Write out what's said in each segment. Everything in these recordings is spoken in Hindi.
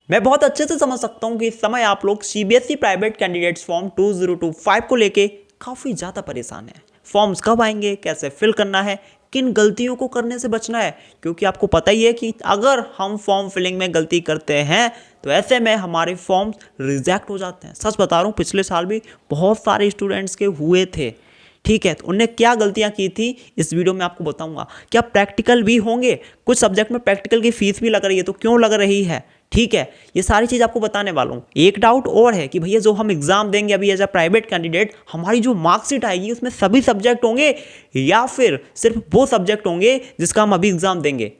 मैं बहुत अच्छे से समझ सकता हूं कि इस समय आप लोग सीबीएसई प्राइवेट कैंडिडेट्स फॉर्म 2025 को लेके काफ़ी ज़्यादा परेशान हैं। फॉर्म्स कब आएंगे, कैसे फिल करना है, किन गलतियों को करने से बचना है, क्योंकि आपको पता ही है कि अगर हम फॉर्म फिलिंग में गलती करते हैं तो ऐसे में हमारे फॉर्म्स रिजेक्ट हो जाते हैं। सच बता रहा हूँ, पिछले साल भी बहुत सारे स्टूडेंट्स के हुए थे। ठीक है, तो उनने क्या गलतियां की थी इस वीडियो में आपको बताऊंगा। क्या प्रैक्टिकल भी होंगे, कुछ सब्जेक्ट में प्रैक्टिकल की फीस भी लग रही है, तो क्यों लग रही है, ठीक है, ये सारी चीज़ आपको बताने वाला हूँ। एक डाउट और है कि भैया जो हम एग्जाम देंगे अभी एज अ प्राइवेट कैंडिडेट, हमारी जो मार्कशीट आएगी उसमें सभी सब्जेक्ट होंगे या फिर सिर्फ वो सब्जेक्ट होंगे जिसका हम अभी एग्जाम देंगे।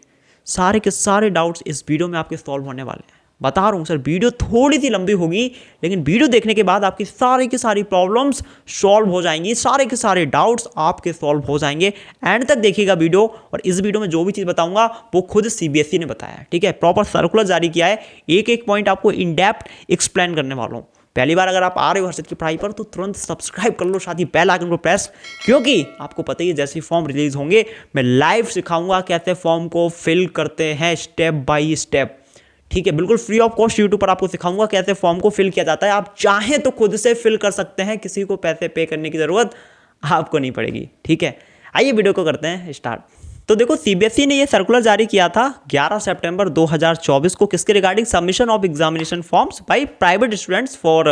सारे के सारे डाउट्स इस वीडियो में आपके सॉल्व होने वाले हैं। बता रहा हूँ सर, वीडियो थोड़ी सी लंबी होगी, लेकिन वीडियो देखने के बाद आपकी सारी की सारी प्रॉब्लम्स सॉल्व हो जाएंगी, सारे के सारे डाउट्स आपके सॉल्व हो जाएंगे। एंड तक देखिएगा वीडियो, और इस वीडियो में जो भी चीज़ बताऊंगा वो खुद सीबीएसई ने बताया है। ठीक है, प्रॉपर सर्कुलर जारी किया है, एक एक पॉइंट आपको इन डेप्थ एक्सप्लेन करने वाला हूँ। पहली बार अगर आप आ रहे हो हर्षित की पढ़ाई पर तो तुरंत सब्सक्राइब कर लो, साथ ही बेल आइकन को प्रेस, क्योंकि आपको पता ही है जैसे फॉर्म रिलीज होंगे मैं लाइव सिखाऊंगा कैसे फॉर्म को फिल करते हैं स्टेप बाय स्टेप। ठीक है, बिल्कुल फ्री ऑफ कॉस्ट यूट्यूब पर आपको सिखाऊंगा कैसे फॉर्म को फिल किया जाता है। आप चाहें तो खुद से फिल कर सकते हैं, किसी को पैसे पे करने की जरूरत आपको नहीं पड़ेगी। ठीक है, आइए वीडियो को करते हैं स्टार्ट। तो देखो, सीबीएसई ने ये सर्कुलर जारी किया था 11 सितंबर 2024 को, किसके regarding submission of examination forms by private students for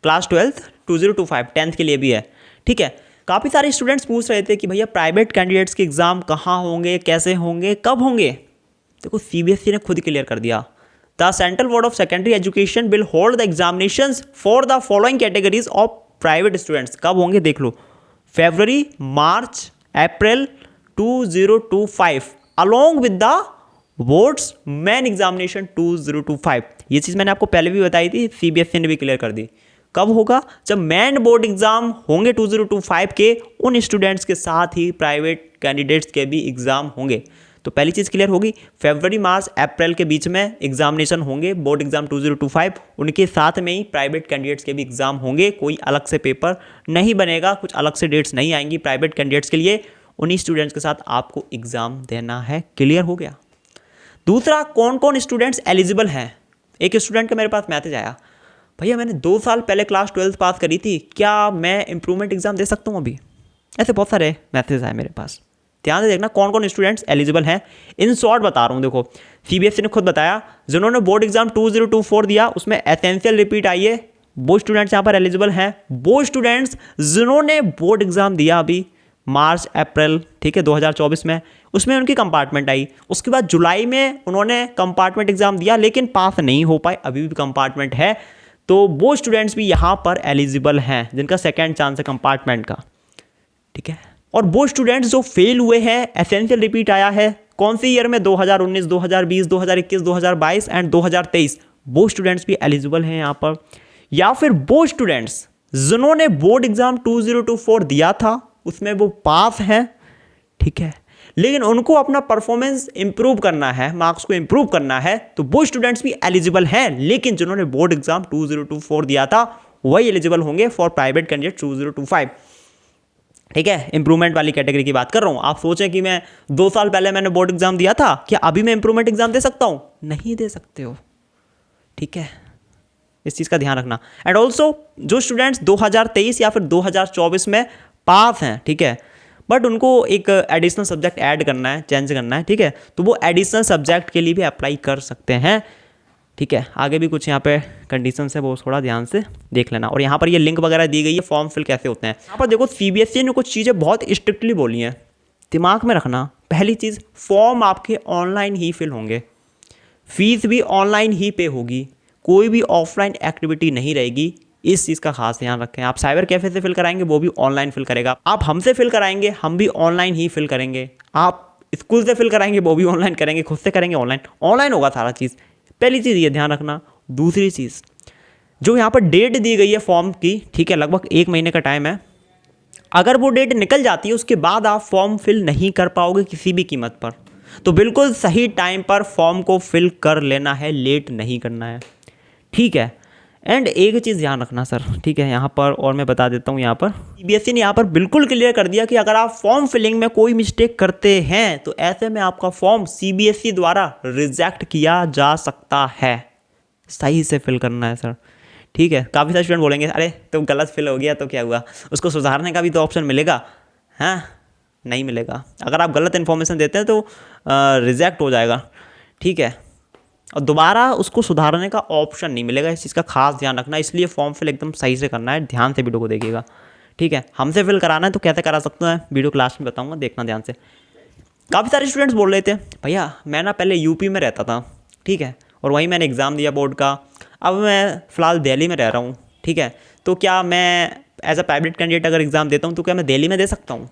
class 12 2025, 10th के लिए भी है। ठीक है, काफ़ी सारे स्टूडेंट्स पूछ रहे थे कि भैया प्राइवेट कैंडिडेट्स के एग्जाम कहाँ होंगे, कैसे होंगे, कब होंगे। देखो, सीबीएसई ने खुद क्लियर कर दिया, the central board of secondary education will hold the examinations for the following categories of private students. कब होंगे देख लो, फरवरी, मार्च, अप्रैल 2025 along with the boards main examination 2025। ये चीज़ मैंने आपको पहले भी बताई थी, सीबीएसई ने भी क्लियर कर दी। कब होगा, जब मेन बोर्ड एग्जाम होंगे 2025 के, उन स्टूडेंट्स के साथ ही प्राइवेट कैंडिडेट्स के भी एग्जाम होंगे। तो पहली चीज़ क्लियर होगी, फरवरी, मार्च, अप्रैल के बीच में एग्जामिनेशन होंगे, बोर्ड एग्जाम 2025, उनके साथ में ही प्राइवेट कैंडिडेट्स के भी एग्जाम होंगे। कोई अलग से पेपर नहीं बनेगा, कुछ अलग से डेट्स नहीं आएंगी प्राइवेट कैंडिडेट्स के लिए, उन्हीं स्टूडेंट्स के साथ आपको एग्जाम देना है। क्लियर हो गया। दूसरा, कौन कौन स्टूडेंट्स एलिजिबल हैं। एक स्टूडेंट का मेरे पास मैसेज आया, भैया मैंने 2 साल पहले क्लास 12 पास करी थी, क्या मैं इंप्रूवमेंट एग्जाम दे सकता हूँ अभी। ऐसे बहुत सारे मैसेज आए मेरे पास। ध्यान से देखना कौन कौन स्टूडेंट्स एलिजिबल हैं। इन शॉर्ट बता रहा हूँ, देखो सीबीएसई ने खुद बताया, जिन्होंने बोर्ड एग्जाम 2024 दिया उसमें एसेंशियल रिपीट आई है, वो स्टूडेंट्स यहाँ पर एलिजिबल हैं। वो स्टूडेंट्स जिन्होंने बोर्ड एग्जाम दिया अभी मार्च, अप्रैल, ठीक है, 2024 में, उसमें उनकी कंपार्टमेंट आई। उसके बाद जुलाई में उन्होंने कंपार्टमेंट एग्जाम दिया लेकिन पास नहीं हो पाए, अभी भी कंपार्टमेंट है, तो वो स्टूडेंट्स भी यहाँ पर एलिजिबल हैं जिनका सेकेंड चांस है कंपार्टमेंट का। ठीक है, और वो स्टूडेंट्स जो फेल हुए हैं, एसेंशियल रिपीट आया है कौन सी ईयर में, 2019, 2020, 2021, 2022 एंड 2023, वो स्टूडेंट्स भी एलिजिबल हैं यहाँ पर। या फिर वो स्टूडेंट्स जिन्होंने बोर्ड एग्जाम 2024 दिया था उसमें वो पास हैं, ठीक है, लेकिन उनको अपना परफॉर्मेंस इंप्रूव करना है, मार्क्स को इंप्रूव करना है, तो वो स्टूडेंट्स भी एलिजिबल हैं। लेकिन जिन्होंने बोर्ड एग्जाम 2024 दिया था वही एलिजिबल होंगे फॉर प्राइवेट कैंडिडेट 2025। ठीक है, इंप्रूवमेंट वाली कैटेगरी की बात कर रहा हूँ। आप सोचें कि मैं 2 साल पहले मैंने बोर्ड एग्जाम दिया था, क्या अभी मैं इंप्रूवमेंट एग्जाम दे सकता हूँ? नहीं दे सकते हो। ठीक है, इस चीज़ का ध्यान रखना। एंड ऑल्सो जो स्टूडेंट्स 2023 या फिर 2024 में पास हैं, ठीक है, बट उनको एक एडिशनल सब्जेक्ट ऐड करना है, चेंज करना है, ठीक है, तो वो एडिशनल सब्जेक्ट के लिए भी अप्लाई कर सकते हैं। ठीक है, आगे भी कुछ यहाँ पे कंडीशंस है, वो थोड़ा ध्यान से देख लेना। और यहाँ पर ये लिंक वगैरह दी गई है, फॉर्म फिल कैसे होते हैं। यहाँ पर देखो, सीबीएसई ने कुछ चीज़ें बहुत स्ट्रिक्टली बोली हैं, दिमाग में रखना। पहली चीज़, फॉर्म आपके ऑनलाइन ही फिल होंगे, फीस भी ऑनलाइन ही पे होगी, कोई भी ऑफलाइन एक्टिविटी नहीं रहेगी। इस चीज़ का खास ध्यान रखें। आप साइबर कैफे से फिल कराएंगे, वो भी ऑनलाइन फिल करेगा। आप हमसे फिल कराएंगे, हम भी ऑनलाइन ही फिल करेंगे। आप स्कूल से फिल कराएंगे, वो भी ऑनलाइन करेंगे, खुद से करेंगे ऑनलाइन होगा सारा चीज़। पहली चीज़ ये ध्यान रखना। दूसरी चीज़, जो यहाँ पर डेट दी गई है फॉर्म की, ठीक है, लगभग 1 महीने का टाइम है। अगर वो डेट निकल जाती है उसके बाद आप फॉर्म फिल नहीं कर पाओगे किसी भी कीमत पर, तो बिल्कुल सही टाइम पर फॉर्म को फिल कर लेना है, लेट नहीं करना है। ठीक है, एंड एक चीज़ ध्यान रखना सर, ठीक है, यहाँ पर और मैं बता देता हूँ, यहाँ पर सीबीएसई ने यहाँ पर बिल्कुल क्लियर कर दिया कि अगर आप फॉर्म फिलिंग में कोई मिस्टेक करते हैं तो ऐसे में आपका फॉर्म सीबीएसई द्वारा रिजेक्ट किया जा सकता है। सही से फिल करना है सर, ठीक है। काफ़ी सारे स्टूडेंट बोलेंगे अरे तो गलत फिल हो गया तो क्या हुआ, उसको सुधारने का भी तो ऑप्शन मिलेगा। हाँ, नहीं मिलेगा। अगर आप गलत इन्फॉर्मेशन देते हैं तो रिजेक्ट हो जाएगा, ठीक है, और दोबारा उसको सुधारने का ऑप्शन नहीं मिलेगा। इस चीज़ का खास ध्यान रखना, इसलिए फॉर्म फिल एकदम सही से करना है। ध्यान से वीडियो को देखिएगा, ठीक है। हमसे फिल कराना है तो कैसे करा सकते हैं, वीडियो क्लास में बताऊँगा, देखना ध्यान से। काफ़ी सारे स्टूडेंट्स बोल रहे थे भैया मैं ना पहले यूपी में रहता था, ठीक है, और वहीं मैंने एग्ज़ाम दिया बोर्ड का, अब मैं फ़िलहाल दिल्ली में रह रहा हूँ, ठीक है, तो क्या मैं एज अ प्राइवेट कैंडिडेट अगर एग्ज़ाम देता हूँ तो क्या मैं दिल्ली में दे सकता हूँ?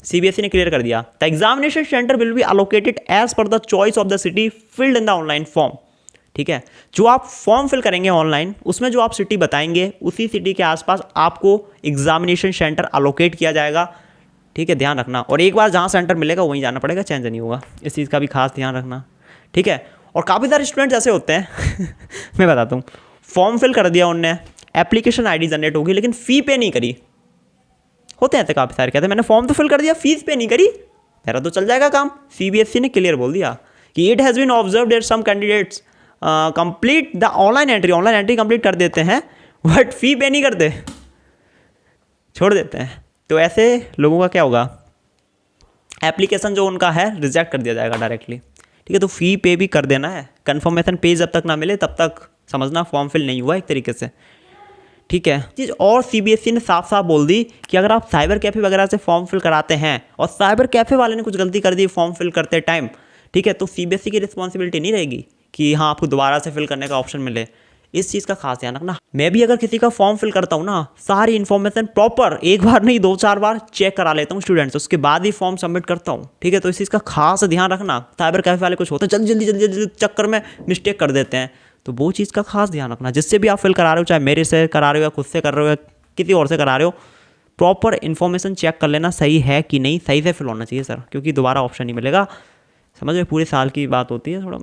सीबीएसई ने क्लियर कर दिया, the examination centre will be allocated as per the choice of the city filled in the online form, ठीक है। जो आप फॉर्म फिल करेंगे ऑनलाइन, उसमें जो आप सिटी बताएंगे उसी सिटी के आसपास आपको एग्जामिनेशन सेंटर अलोकेट किया जाएगा, ठीक है, ध्यान रखना। और एक बार जहाँ सेंटर मिलेगा वहीं जाना पड़ेगा, चेंज नहीं होगा, इस चीज़ का भी खास ध्यान रखना, ठीक है। और काफ़ी सारे स्टूडेंट्स ऐसे होते हैं मैं बताता हूँ, फॉर्म फिल कर दिया उनने, एप्लीकेशन आईडी जनरेट होगी लेकिन फ़ी पे नहीं करी। होते हैं ऐसे काफ़ी सारे, कहते हैं मैंने फॉर्म तो फिल कर दिया, फीस पे नहीं करी, मेरा तो चल जाएगा काम। सीबीएसई ने क्लियर बोल दिया कि it has been observed that some candidates complete the online entry complete कर देते हैं बट फी पे नहीं करते, छोड़ देते हैं। तो ऐसे लोगों का क्या होगा, एप्लीकेशन जो उनका है रिजेक्ट कर दिया जाएगा डायरेक्टली, ठीक है। तो फ़ी पे भी कर देना है, कन्फर्मेशन पेज जब तक ना मिले तब तक समझना फॉर्म फिल नहीं हुआ एक तरीके से, ठीक है। चीज़ और सीबीएसई ने साफ साफ बोल दी कि अगर आप साइबर कैफ़े वगैरह से फॉर्म फिल कराते हैं और साइबर कैफ़े वाले ने कुछ गलती कर दी फॉर्म फिल करते टाइम, ठीक है, तो सीबीएसई की रिस्पॉन्सिबिलिटी नहीं रहेगी कि हाँ आपको दोबारा से फिल करने का ऑप्शन मिले। इस चीज़ का खास ध्यान रखना। मैं भी अगर किसी का फॉर्म फिल करता हूँ ना, सारी इन्फॉर्मेशन प्रॉपर एक बार नहीं 2-4 बार चेक करा लेता हूँ स्टूडेंट्स, उसके बाद ही फॉर्म सबमिट करता हूँ, ठीक है। तो इस चीज़ का खास ध्यान रखना। साइबर कैफे वाले कुछ होते हैं जल्दी चक्कर में मिस्टेक कर देते हैं, तो वो चीज़ का खास ध्यान रखना। जिससे भी आप फिल करा रहे हो, चाहे मेरे से करा रहे हो या खुद से कर रहे हो या किसी और से करा रहे हो, प्रॉपर इन्फॉर्मेशन चेक कर लेना सही है कि नहीं, सही से फिल होना चाहिए सर, क्योंकि दोबारा ऑप्शन नहीं मिलेगा। समझ में, पूरे साल की बात होती है, थोड़ा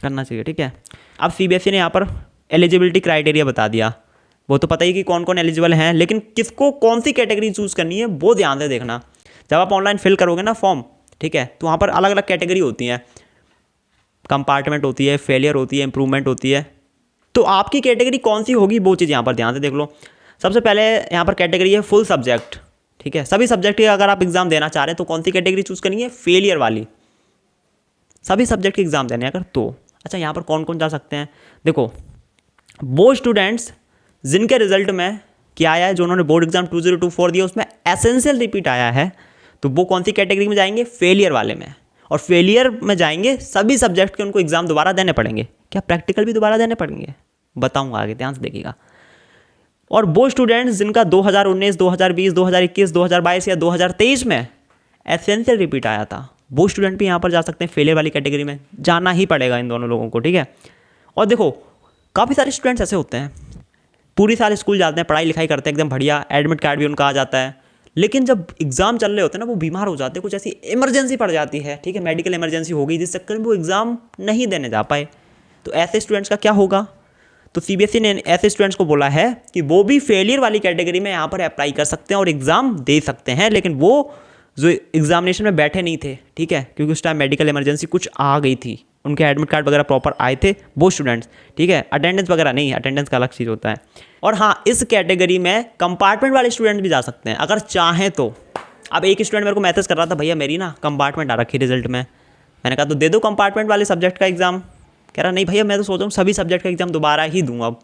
करना चाहिए, ठीक है। अब सीबीएसई ने यहाँ पर एलिजिबिलिटी क्राइटेरिया बता दिया, वो तो पता ही कि कौन कौन एलिजिबल हैं, लेकिन किसको कौन सी कैटेगरी चूज़ करनी है वो ध्यान से देखना। जब आप ऑनलाइन फिल करोगे ना फॉर्म, ठीक है, तो वहाँ पर अलग अलग कैटेगरी होती हैं, कंपार्टमेंट होती है, फेलियर होती है, इंप्रूवमेंट होती है। तो आपकी कैटेगरी कौन सी होगी वो चीज़ यहाँ पर ध्यान से देख लो। सबसे पहले यहाँ पर कैटेगरी है फुल सब्जेक्ट, ठीक है। सभी सब्जेक्ट के अगर आप एग्जाम देना चाह रहे हैं तो कौन सी कैटेगरी चूज़ करनी है, फेलियर वाली, सभी सब्जेक्ट के एग्जाम देने अगर तो। अच्छा, यहाँ पर कौन कौन जा सकते हैं, देखो वो स्टूडेंट्स जिनके रिजल्ट में क्या आया है, जो उन्होंने बोर्ड एग्जाम 2024 दिया उसमें एसेंशियल रिपीट आया है, तो वो कौन सी कैटेगरी में जाएंगे, फेलियर वाले में। और फेलियर में जाएंगे सभी सब्जेक्ट के उनको एग्जाम दोबारा देने पड़ेंगे। क्या प्रैक्टिकल भी दोबारा देने पड़ेंगे, बताऊंगा आगे, ध्यान से देखिएगा। और वो स्टूडेंट्स जिनका 2019, 2020, 2021, 2022 या 2023 में एसेंशियल रिपीट आया था, वो स्टूडेंट भी यहाँ पर जा सकते हैं, फेलियर वाली कैटेगरी में जाना ही पड़ेगा इन दोनों लोगों को, ठीक है। और देखो काफ़ी सारे स्टूडेंट्स ऐसे होते हैं पूरी साल स्कूल जाते हैं, पढ़ाई लिखाई करते हैं एकदम बढ़िया, एडमिट कार्ड भी उनका आ जाता है, लेकिन जब एग्ज़ाम चल रहे होते हैं ना वो बीमार हो जाते हैं, कुछ ऐसी इमरजेंसी पड़ जाती है, ठीक है, मेडिकल इमरजेंसी हो गई जिस चक्कर में वो एग्ज़ाम नहीं देने जा पाए। तो ऐसे स्टूडेंट्स का क्या होगा, तो सीबीएसई ने ऐसे स्टूडेंट्स को बोला है कि वो भी फेलियर वाली कैटेगरी में यहाँ पर अप्लाई कर सकते हैं और एग्ज़ाम दे सकते हैं, लेकिन वो जो एग्जामिनेशन में बैठे नहीं थे, ठीक है, क्योंकि उस टाइम मेडिकल इमरजेंसी कुछ आ गई थी, उनके एडमिट कार्ड वगैरह प्रॉपर आए थे वो स्टूडेंट्स, ठीक है। अटेंडेंस वगैरह नहीं, अटेंडेंस का अलग चीज़ होता है। और हाँ, इस कैटेगरी में कंपार्टमेंट वाले स्टूडेंट भी जा सकते हैं अगर चाहें तो। अब एक स्टूडेंट मेरे को मैसेज कर रहा था, भैया मेरी ना कंपार्टमेंट आ रखी रिजल्ट में, मैंने कहा तो दे दो कंपार्टमेंट वाले सब्जेक्ट का एग्जाम। कह रहा नहीं भैया मैं तो सोच रहा हूँ सभी सब्जेक्ट का एग्जाम दोबारा ही दूंगा अब,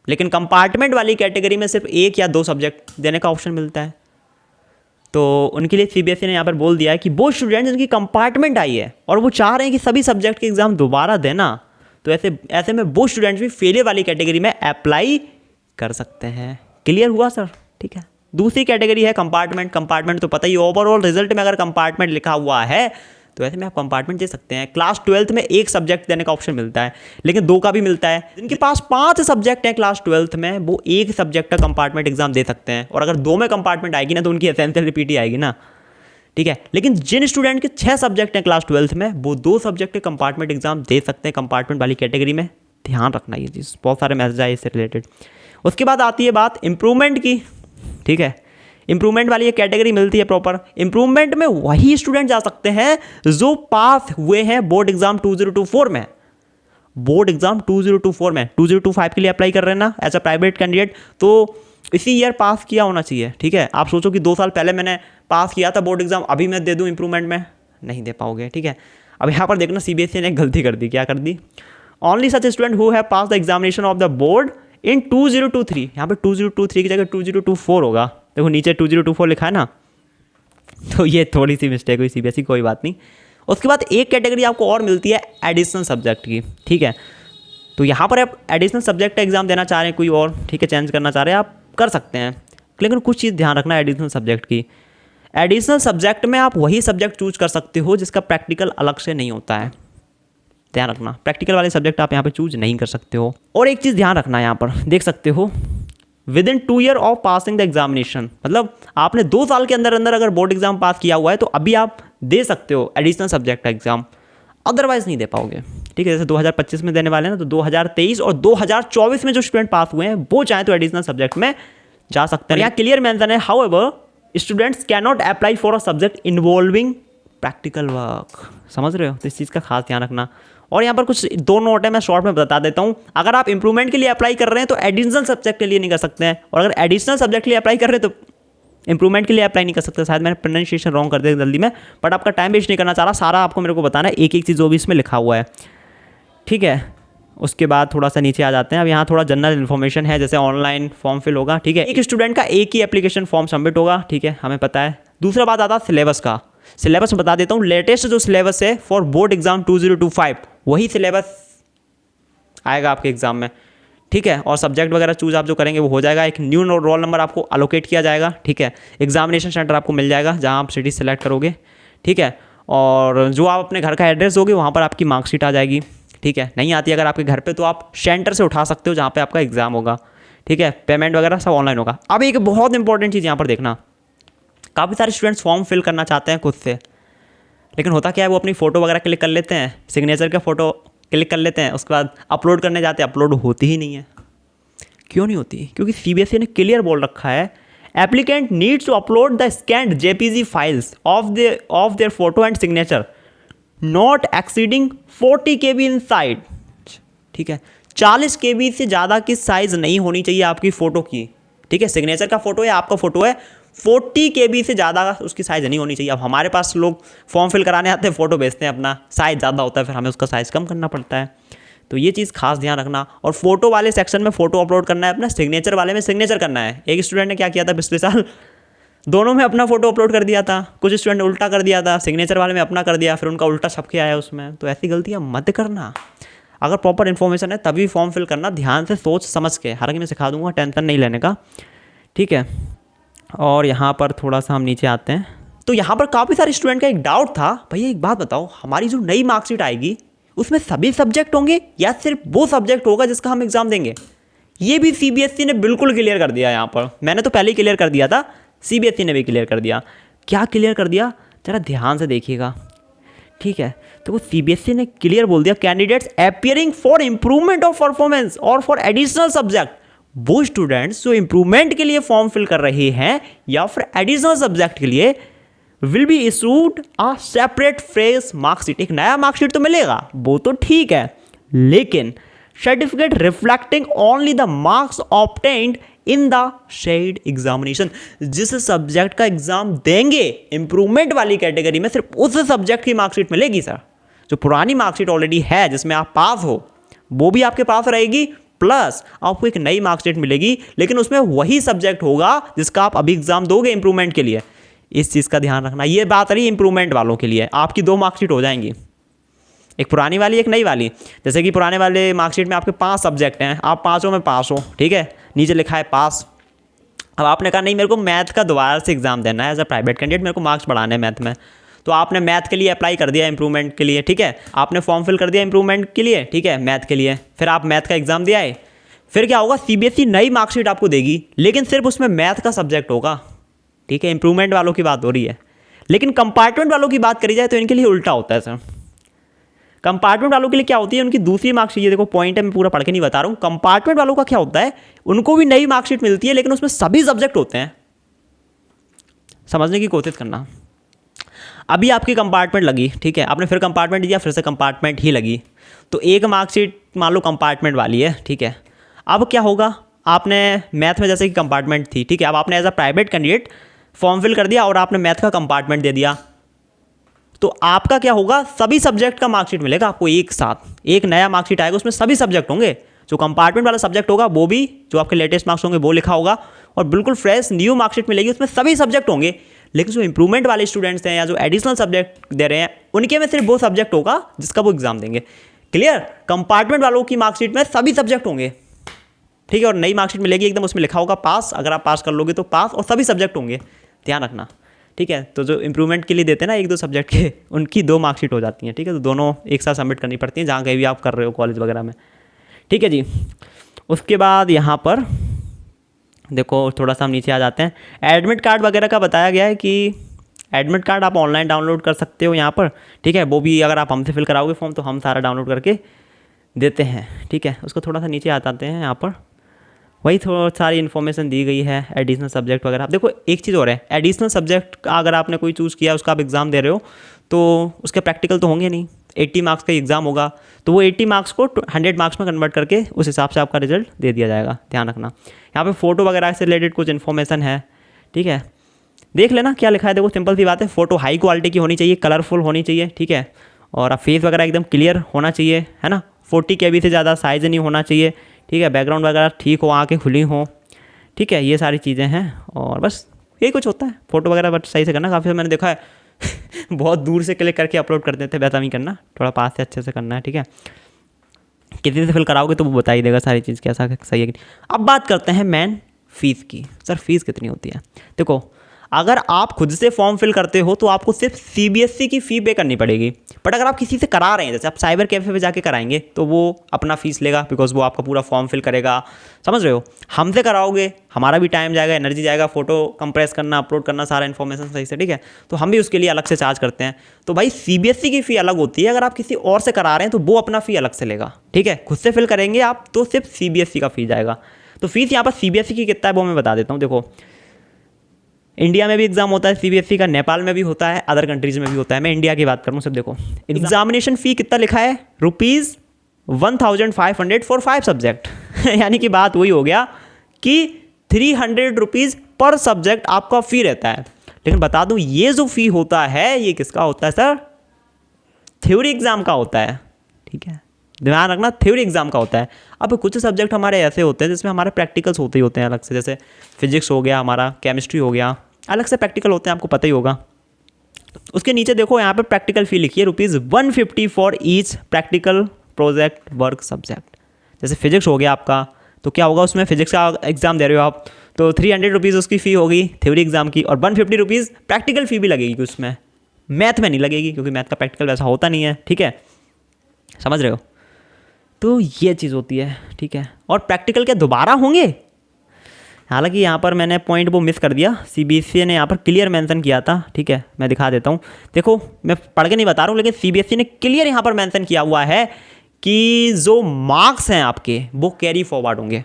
लेकिन कंपार्टमेंट वाली कैटेगरी में सिर्फ 1 या 2 सब्जेक्ट देने का ऑप्शन मिलता है। तो उनके लिए सीबीएसई ने यहाँ पर बोल दिया है कि वो स्टूडेंट जिनकी कंपार्टमेंट आई है और वो चाह रहे हैं कि सभी सब्जेक्ट के एग्जाम दोबारा देना, तो ऐसे में वो स्टूडेंट्स भी फेलियर वाली कैटेगरी में अप्लाई कर सकते हैं। क्लियर हुआ सर, ठीक है। दूसरी कैटेगरी है कंपार्टमेंट तो पता ही, ओवरऑल रिजल्ट में अगर कंपार्टमेंट लिखा हुआ है तो ऐसे में आप कंपार्टमेंट दे सकते हैं। क्लास 12th में 1 सब्जेक्ट देने का ऑप्शन मिलता है, लेकिन 2 का भी मिलता है। जिनके पास 5 सब्जेक्ट हैं क्लास 12th में, वो 1 सब्जेक्ट का कंपार्टमेंट एग्जाम दे सकते हैं, और अगर 2 में कंपार्टमेंट आएगी ना तो उनकी एसेंशियल रिपीट ही आएगी ना, ठीक है। लेकिन जिन स्टूडेंट के 6 सब्जेक्ट हैं क्लास 12th में, वो 2 सब्जेक्ट के कंपार्टमेंट एग्जाम दे सकते हैं कंपार्टमेंट वाली कैटेगरी में। ध्यान रखना ये चीज़, बहुत सारे मैसेज आए इससे रिलेटेड। उसके बाद आती है बात इम्प्रूवमेंट की, ठीक है। इंप्रूवमेंट वाली एक कैटेगरी मिलती है प्रॉपर। इंप्रूवमेंट में वही स्टूडेंट जा सकते हैं जो पास हुए हैं बोर्ड एग्जाम 2024 में, बोर्ड एग्जाम 2024 में 2025 के लिए अप्लाई कर रहे हैं ना एज अ प्राइवेट कैंडिडेट, तो इसी ईयर पास किया होना चाहिए। ठीक है, आप सोचो कि 2 साल पहले मैंने पास किया था बोर्ड एग्जाम, अभी मैं दे दूँ इंप्रूवमेंट में, नहीं दे पाओगे। ठीक है, अब यहाँ पर देखना CBSE ने एक गलती कर दी, क्या कर दी, only such student who have pass the examination of the board in 2023, यहाँ पे 2023 की जगह 2024 होगा, देखो नीचे 2024 लिखा है ना, तो ये थोड़ी सी मिस्टेक हुई CBSE, कोई बात नहीं। उसके बाद एक कैटेगरी आपको और मिलती है एडिशनल सब्जेक्ट की। ठीक है, तो यहाँ पर आप एडिशनल सब्जेक्ट का एग्जाम देना चाह रहे हैं कोई और, ठीक है, चेंज करना चाह रहे हैं, आप कर सकते हैं, लेकिन कुछ चीज़ ध्यान रखना है एडिशनल सब्जेक्ट की। एडिशनल सब्जेक्ट में आप वही सब्जेक्ट चूज कर सकते हो जिसका प्रैक्टिकल अलग से नहीं होता है, ध्यान रखना, प्रैक्टिकल वाले सब्जेक्ट आप यहाँ पे चूज नहीं कर सकते हो। और एक चीज़ ध्यान रखना, यहाँ पर देख सकते हो with in 2 year of passing the examination, मतलब आपने 2 साल के अंदर अंदर अगर बोर्ड एग्जाम पास किया हुआ है तो अभी आप दे सकते हो एडिशनल सब्जेक्ट का एग्जाम, अदरवाइज नहीं दे पाओगे। ठीक है, जैसे 2025 में देने वाले हैं ना, तो 2023 और 2024 में जो स्टूडेंट पास हुए हैं वो चाहे तो एडिशनल सब्जेक्ट में जा सकते हैं। यहाँ क्लियर मेंशन है, however students can not apply for a subject involving practical work, समझ रहे हो, तो इस चीज़ का खास ध्यान रखना। और यहाँ पर कुछ 2 नोट है, मैं शॉर्ट में बता देता हूँ। अगर आप इंप्रूवमेंट के लिए अप्लाई कर रहे हैं तो एडिशनल सब्जेक्ट के लिए नहीं कर सकते हैं, और अगर एडिशनल सब्जेक्ट के लिए अप्लाई कर रहे हैं तो इंप्रूवमेंट के लिए अप्लाई नहीं कर सकते। शायद मैंने प्रोनाउंसिएशन रॉन्ग कर दिया जल्दी में, बट आपका टाइम वेस्ट नहीं करना चाह रहा, सारा आपको मेरे को बताना है, एक एक चीज़ जो भी इसमें लिखा हुआ है। ठीक है, उसके बाद थोड़ा सा नीचे आ जाते हैं। अब यहाँ थोड़ा जनरल इन्फॉर्मेशन है, जैसे ऑनलाइन फॉर्म फिल होगा। ठीक है, एक स्टूडेंट का एक ही एप्लीकेशन फॉर्म सबमिट होगा। ठीक है, हमें पता है। दूसरा बात आता है सिलेबस का। सिलेबस बता देता हूँ, लेटेस्ट जो सिलेबस है फॉर बोर्ड एग्जाम 2025 वही सिलेबस आएगा आपके एग्जाम में। ठीक है, और सब्जेक्ट वगैरह चूज आप जो करेंगे वो हो जाएगा। एक न्यू रोल नंबर आपको अलोकेट किया जाएगा। ठीक है, एग्जामिनेशन सेंटर आपको मिल जाएगा जहाँ आप सिटी सेलेक्ट करोगे। ठीक है, और जो आप अपने घर का एड्रेस दोगे वहाँ पर आपकी मार्कशीट आ जाएगी। ठीक है, नहीं आती अगर आपके घर पे तो आप सेंटर से उठा सकते हो जहाँ पे आपका एग्जाम होगा। ठीक है, पेमेंट वगैरह सब ऑनलाइन होगा। अब एक बहुत इंपॉर्टेंट चीज़ यहाँ पर देखना, काफ़ी सारे स्टूडेंट्स फॉर्म फिल करना चाहते हैं खुद से, लेकिन होता क्या है, वो अपनी फ़ोटो वगैरह क्लिक कर लेते हैं, सिग्नेचर का फ़ोटो क्लिक कर लेते हैं, उसके बाद अपलोड करने जाते हैं, अपलोड होती ही नहीं है। क्यों नहीं होती? क्योंकि CBSE ने क्लियर बोल रखा है, applicant needs to upload the scanned JPG files of their photo and signature not exceeding 40 KB in size. ठीक है, 40 KB से ज़्यादा की साइज़ नहीं होनी चाहिए आपकी फ़ोटो की। ठीक है, सिग्नेचर का फोटो है, आपका फोटो है, 40 KB से ज़्यादा उसकी साइज़ नहीं होनी चाहिए। अब हमारे पास लोग फॉर्म फिल कराने आते हैं, फ़ोटो भेजते हैं, अपना साइज़ ज़्यादा होता है, फिर हमें उसका साइज़ कम करना पड़ता है। तो ये चीज़ खास ध्यान रखना। और फोटो वाले सेक्शन में फ़ोटो अपलोड करना है अपना, सिग्नेचर वाले में सिग्नेचर करना है। एक स्टूडेंट ने क्या किया था पिछले साल, दोनों में अपना फ़ोटो अपलोड कर दिया था, कुछ स्टूडेंट ने उल्टा कर दिया था, सिग्नेचर वाले में अपना कर दिया, फिर उनका उल्टा छप के आया उसमें। तो ऐसी गलतियाँ मत करना। अगर प्रॉपर इन्फॉर्मेशन है तभी फॉर्म फिल करना, ध्यान से सोच समझ के। हालांकि मैं सिखा दूंगा, टेंशन नहीं लेने का। ठीक है, और यहाँ पर थोड़ा सा हम नीचे आते हैं, तो यहाँ पर काफ़ी सारे स्टूडेंट का एक डाउट था, भैया एक बात बताओ, हमारी जो नई मार्कशीट आएगी उसमें सभी सब्जेक्ट होंगे या सिर्फ वो सब्जेक्ट होगा जिसका हम एग्जाम देंगे? ये भी CBSE ने बिल्कुल क्लियर कर दिया। यहाँ पर मैंने तो पहले ही क्लियर कर दिया था, CBSE ने भी क्लियर कर दिया। क्या क्लियर कर दिया, जरा ध्यान से देखिएगा। ठीक है, तो वो CBSE ने क्लियर बोल दिया, candidates appearing for improvement of performance और फॉर एडिशनल सब्जेक्ट, वो स्टूडेंट्स जो इंप्रूवमेंट के लिए फॉर्म फिल कर रहे हैं या फिर एडिशनल सब्जेक्ट के लिए, will be issued a separate fresh marksheet. एक नया मार्कशीट तो मिलेगा, वो तो ठीक है, लेकिन certificate reflecting only the marks obtained in the said examination. जिस सब्जेक्ट का एग्जाम देंगे इंप्रूवमेंट वाली कैटेगरी में, सिर्फ उस सब्जेक्ट की मार्कशीट मिलेगी सर। जो पुरानी मार्कशीट ऑलरेडी है जिसमें आप पास हो, वो भी आपके पास रहेगी, प्लस आपको एक नई मार्कशीट मिलेगी, लेकिन उसमें वही सब्जेक्ट होगा जिसका आप अभी एग्जाम दोगे इंप्रूवमेंट के लिए। इस चीज़ का ध्यान रखना। ये बात रही इंप्रूवमेंट वालों के लिए, आपकी 2 मार्कशीट हो जाएंगी, एक पुरानी वाली एक नई वाली। जैसे कि पुराने वाले मार्कशीट में आपके 5 सब्जेक्ट हैं, आप 5 में पास हो। ठीक है, नीचे लिखा है पास। अब आपने कहा नहीं, मेरे को मैथ का दोबारा से एग्जाम देना है एज अ प्राइवेट कैंडिडेट, मेरे को मार्क्स बढ़ाने हैं मैथ में, तो आपने मैथ के लिए अप्लाई कर दिया इंप्रूवमेंट के लिए। ठीक है, आपने फॉर्म फिल कर दिया इंप्रूवमेंट के लिए, ठीक है, मैथ के लिए, फिर आप मैथ का एग्जाम दिया है। फिर क्या होगा, CBSE नई मार्कशीट आपको देगी, लेकिन सिर्फ उसमें मैथ का सब्जेक्ट होगा। ठीक है, इंप्रूवमेंट वालों की बात हो रही है। लेकिन कंपार्टमेंट वालों की बात करी जाए तो इनके लिए उल्टा होता है सर। कंपार्टमेंट वालों के लिए क्या होती है, उनकी दूसरी मार्कशीट, ये देखो पॉइंट है, मैं पूरा पढ़ के नहीं बता रहा हूँ। कंपार्टमेंट वालों का क्या होता है, उनको भी नई मार्कशीट मिलती है, लेकिन उसमें सभी सब्जेक्ट होते हैं। समझने की कोशिश करना। अभी आपकी कंपार्टमेंट लगी, ठीक है, आपने फिर कंपार्टमेंट दिया, फिर से कंपार्टमेंट ही लगी, तो एक मार्कशीट मान लो कंपार्टमेंट वाली है, ठीक है। अब क्या होगा, आपने मैथ में जैसे कि कंपार्टमेंट थी, ठीक है, अब आपने as a private candidate form fill कर दिया और आपने मैथ का कंपार्टमेंट दे दिया, तो आपका क्या होगा, सभी सब्जेक्ट का मार्कशीट मिलेगा आपको एक साथ। एक नया मार्कशीट आएगा, उसमें सभी सब्जेक्ट होंगे, जो कंपार्टमेंट वाला सब्जेक्ट होगा वो भी, जो आपके लेटेस्ट मार्क्स होंगे वो लिखा होगा, और बिल्कुल फ्रेश न्यू मार्कशीट मिलेगी, उसमें सभी सब्जेक्ट होंगे। लेकिन जो इंप्रूवमेंट वाले स्टूडेंट्स हैं या जो एडिशनल सब्जेक्ट दे रहे हैं, उनके में सिर्फ वो सब्जेक्ट होगा जिसका वो एग्जाम देंगे। क्लियर? कंपार्टमेंट वालों की मार्कशीट में सभी सब्जेक्ट होंगे, ठीक है, और नई मार्कशीट मिलेगी एकदम, उसमें लिखा होगा पास, अगर आप पास कर लोगे तो पास, और सभी सब्जेक्ट होंगे, ध्यान रखना, ठीक है। तो जो इंप्रूवमेंट के लिए देते हैं ना एक दो सब्जेक्ट के, उनकी 2 मार्कशीट हो जाती हैं, ठीक है, तो दोनों एक साथ सबमिट करनी पड़ती हैं जहाँ कहीं भी आप कर रहे हो कॉलेज वगैरह में, ठीक है जी। उसके बाद यहाँ पर देखो थोड़ा सा हम नीचे आ जाते हैं, एडमिट कार्ड वगैरह का बताया गया है कि एडमिट कार्ड आप ऑनलाइन डाउनलोड कर सकते हो यहाँ पर, ठीक है, वो भी अगर आप हमसे फिल कराओगे फॉर्म तो हम सारा डाउनलोड करके देते हैं, ठीक है। उसको थोड़ा सा नीचे आ जाते हैं, यहाँ पर वही थोड़ा सारी इन्फॉर्मेशन दी गई है, एडिशनल सब्जेक्ट वगैरह। आप देखो एक चीज़ और है, एडिशनल सब्जेक्ट का अगर आपने कोई चूज़ किया, उसका आप एग्ज़ाम दे रहे हो, तो उसके प्रैक्टिकल तो होंगे नहीं, 80 मार्क्स का एग्ज़ाम होगा, तो वो 80 मार्क्स को 100 मार्क्स में कन्वर्ट करके उस हिसाब से आपका रिजल्ट दे दिया जाएगा, ध्यान रखना। यहाँ पे फ़ोटो वगैरह से रिलेटेड कुछ इन्फॉर्मेशन है, ठीक है, देख लेना क्या लिखा है। देखो सिंपल सी बात है, फ़ोटो हाई क्वालिटी की होनी चाहिए, कलरफुल होनी चाहिए, ठीक है, और आप फेस वगैरह एकदम क्लियर होना चाहिए, है ना, 40 KB से ज़्यादा साइज़ नहीं होना चाहिए, ठीक है, बैकग्राउंड वगैरह ठीक हो, आँखें खुली हों, ठीक है, ये सारी चीज़ें हैं, और बस यही कुछ होता है। फ़ोटो वगैरह बट सही से करना, काफ़ी मैंने देखा है बहुत दूर से क्लिक करके अपलोड कर देते हैं, वैसा नहीं करना, थोड़ा पास से अच्छे से करना है, ठीक है। किसी से फिल कराओगे तो वो बता ही देगा सारी चीज़ कैसा सही है कि नहीं। अब बात करते हैं मेन फ़ीस की। सर फीस कितनी होती है? देखो अगर आप खुद से फॉर्म फिल करते हो तो आपको सिर्फ CBSE की फ़ी पे करनी पड़ेगी, बट अगर आप किसी से करा रहे हैं, जैसे आप साइबर कैफ़े पे जाके कराएंगे तो वो अपना फ़ीस लेगा, बिकॉज वो आपका पूरा फॉर्म फिल करेगा, समझ रहे हो। हमसे कराओगे हमारा भी टाइम जाएगा, एनर्जी जाएगा, फ़ोटो कंप्रेस करना, अपलोड करना, सारा इन्फॉर्मेशन सही से, ठीक है, तो हम भी उसके लिए अलग से चार्ज करते हैं। तो भाई CBSE की फ़ी अलग होती है, अगर आप किसी और से करा रहे हैं तो वो अपना फ़ी अलग से लेगा, ठीक है। खुद से फिल करेंगे आप तो सिर्फ CBSE का फ़ी जाएगा। तो फीस यहाँ पर CBSE की कितना है वो मैं बता देता हूँ। देखो इंडिया में भी एग्जाम होता है CBSE का, नेपाल में भी होता है, अदर कंट्रीज़ में भी होता है, मैं इंडिया की बात करूँ सब। देखो एग्जामिनेशन फ़ी कितना लिखा है, ₹1500 फॉर 5 सब्जेक्ट यानी कि बात वही हो गया कि 300 रुपीज़ पर सब्जेक्ट आपका फ़ी रहता है। लेकिन बता दूँ ये जो फ़ी होता है ये किसका होता है सर? थ्योरी एग्ज़ाम का होता है, ठीक है, ध्यान रखना, थ्योरी एग्जाम का होता है। अब कुछ सब्जेक्ट हमारे ऐसे होते हैं जिसमें हमारे प्रैक्टिकल्स होते ही होते हैं अलग से, जैसे फिजिक्स हो गया, हमारा केमिस्ट्री हो गया, अलग से प्रैक्टिकल होते हैं, आपको पता ही होगा। उसके नीचे देखो यहाँ पे प्रैक्टिकल फ़ी लिखी है ₹150 for each practical project work subject. जैसे फिजिक्स हो गया आपका, तो क्या होगा, उसमें फिजिक्स का एग्जाम दे रहे हो आप तो ₹300 उसकी फ़ी होगी थ्योरी एग्जाम की, और ₹150 प्रैक्टिकल फ़ी भी लगेगी उसमें। मैथ में नहीं लगेगी क्योंकि मैथ का प्रैक्टिकल वैसा होता नहीं है, ठीक है, समझ रहे हो। तो ये चीज़ होती है, ठीक है। और प्रैक्टिकल क्या दोबारा होंगे? हालांकि यहाँ पर मैंने पॉइंट वो मिस कर दिया, CBSE ने यहाँ पर क्लियर मेंशन किया था, ठीक है, मैं दिखा देता हूँ। देखो मैं पढ़ के नहीं बता रहा हूँ, लेकिन CBSE ने क्लियर यहाँ पर मेंशन किया हुआ है कि जो मार्क्स हैं आपके वो कैरी फॉरवर्ड होंगे,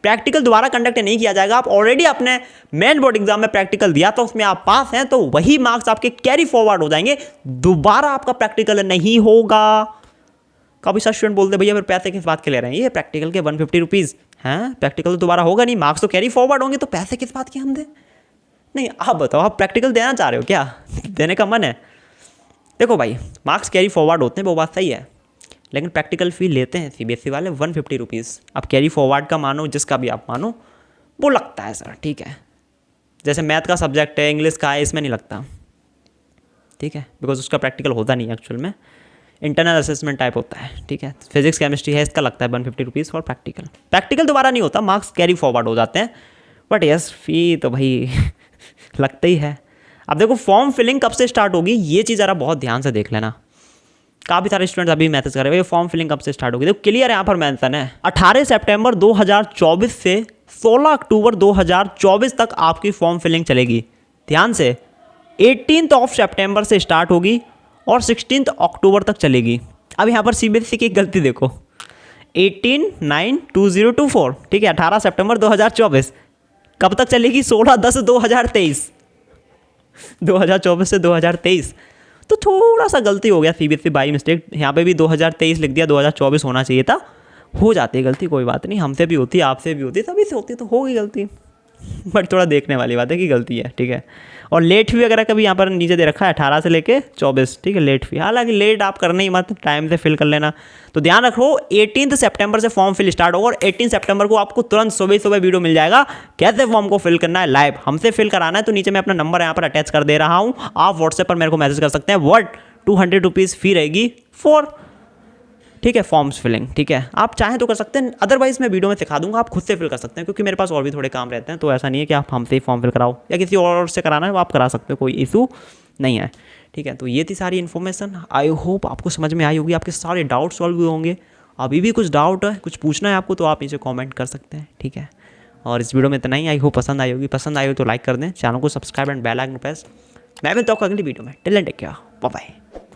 प्रैक्टिकल दोबारा कंडक्ट नहीं किया जाएगा। आप ऑलरेडी अपने मेन बोर्ड एग्जाम में प्रैक्टिकल दिया तो उसमें आप पास हैं, तो वही मार्क्स आपके कैरी फॉरवर्ड हो जाएंगे, दोबारा आपका प्रैक्टिकल नहीं होगा। काफ़ी सारे स्टूडेंट बोलते हैं भैया फिर पैसे किस बात के ले रहे हैं, ये प्रैक्टिकल के ₹150 हैं, प्रैक्टिकल तो दोबारा होगा नहीं, मार्क्स तो कैरी फॉरवर्ड होंगे, तो पैसे किस बात के हम दें? नहीं आप बताओ, आप प्रैक्टिकल देना चाह रहे हो क्या? देने का मन है? देखो भाई मार्क्स कैरी फॉरवर्ड होते हैं, वो बात सही है, लेकिन प्रैक्टिकल फ़ी लेते हैं CBSE वाले ₹150। अब कैरी फॉरवर्ड का मानो, जिसका भी आप मानो, वो लगता है सर, ठीक है। जैसे मैथ का सब्जेक्ट है, इंग्लिश का है, इसमें नहीं लगता, ठीक है, बिकॉज उसका प्रैक्टिकल होता नहीं है, एक्चुअल में इंटरनल असेसमेंट टाइप होता है, ठीक है। फिजिक्स केमिस्ट्री है, इसका लगता है ₹150 फॉर प्रैक्टिकल। प्रैक्टिकल दोबारा नहीं होता, मार्क्स कैरी फॉरवर्ड हो जाते हैं, बट यस फ़ी तो भाई लगता ही है। अब देखो फॉर्म फिलिंग कब से स्टार्ट होगी, ये चीज़ ज़रा बहुत ध्यान से देख लेना। काफ़ी सारे स्टूडेंट्स अभी मैसेज कर रहे हैं फॉर्म फिलिंग कब से स्टार्ट होगी। देखो क्लियर यहाँ पर मेंशन है 18 सितंबर 2024 से 16 अक्टूबर 2024 तक आपकी फॉर्म फिलिंग चलेगी। ध्यान से 18 सितंबर से स्टार्ट होगी और 16 अक्टूबर तक चलेगी। अब यहाँ पर CBSE की एक गलती देखो, 18/9/2024, ठीक है, 18 सितंबर 2024 कब तक चलेगी? 16/10/2023, 2024 से 2023। तो थोड़ा सा गलती हो गया, CBSE बाई मिस्टेक। यहाँ पे भी 2023 लिख दिया, 2024 होना चाहिए था। हो जाती है गलती, कोई बात नहीं, हमसे भी होती है, आपसे भी होती है, सभी से होती है, तो हो गई गलती। बट थोड़ा देखने वाली बात है कि गलती है, ठीक है। और लेट फी वगैरह का भी यहाँ पर नीचे दे रखा है 18 से लेके 24, ठीक है, लेट फी। हालांकि लेट आप करना ही मत, टाइम से फिल कर लेना। तो ध्यान रखो 18 सितंबर से फॉर्म फिल स्टार्ट होगा और 18 सितंबर को आपको तुरंत सुबह सुबह वीडियो मिल जाएगा कैसे फॉर्म को फिल करना है लाइव। हमसे फिल कराना है तो नीचे मैं अपना नंबर यहाँ पर अटैच कर दे रहा हूँ, आप व्हाट्सएप पर मेरे को मैसेज कर सकते हैं। व्हाट 200 रुपीज़ फी रहेगी फॉर, ठीक है, फॉर्म्स फिलिंग, ठीक है। आप चाहें तो कर सकते हैं, अदरवाइज मैं वीडियो में सिखा दूंगा, आप खुद से फिल कर सकते हैं, क्योंकि मेरे पास और भी थोड़े काम रहते हैं। तो ऐसा नहीं है कि आप हमसे ही फॉर्म फिल कराओ या किसी और से कराना है वो आप करा सकते हो, कोई इशू नहीं है, ठीक है। तो ये थी सारी इन्फॉर्मेशन, आई होप आपको समझ में आई होगी, आपके सारे डाउट सॉल्व हुए होंगे। अभी भी कुछ डाउट है, कुछ पूछना है आपको, तो आप नीचे कॉमेंट कर सकते हैं, ठीक है। और इस वीडियो में इतना ही, आई होप पसंद आई होगी। पसंद आई हो तो लाइक कर दें, चैनल को subscribe and bell icon press. मैं मिलता हूँ अगली वीडियो में, till then take care, bye bye.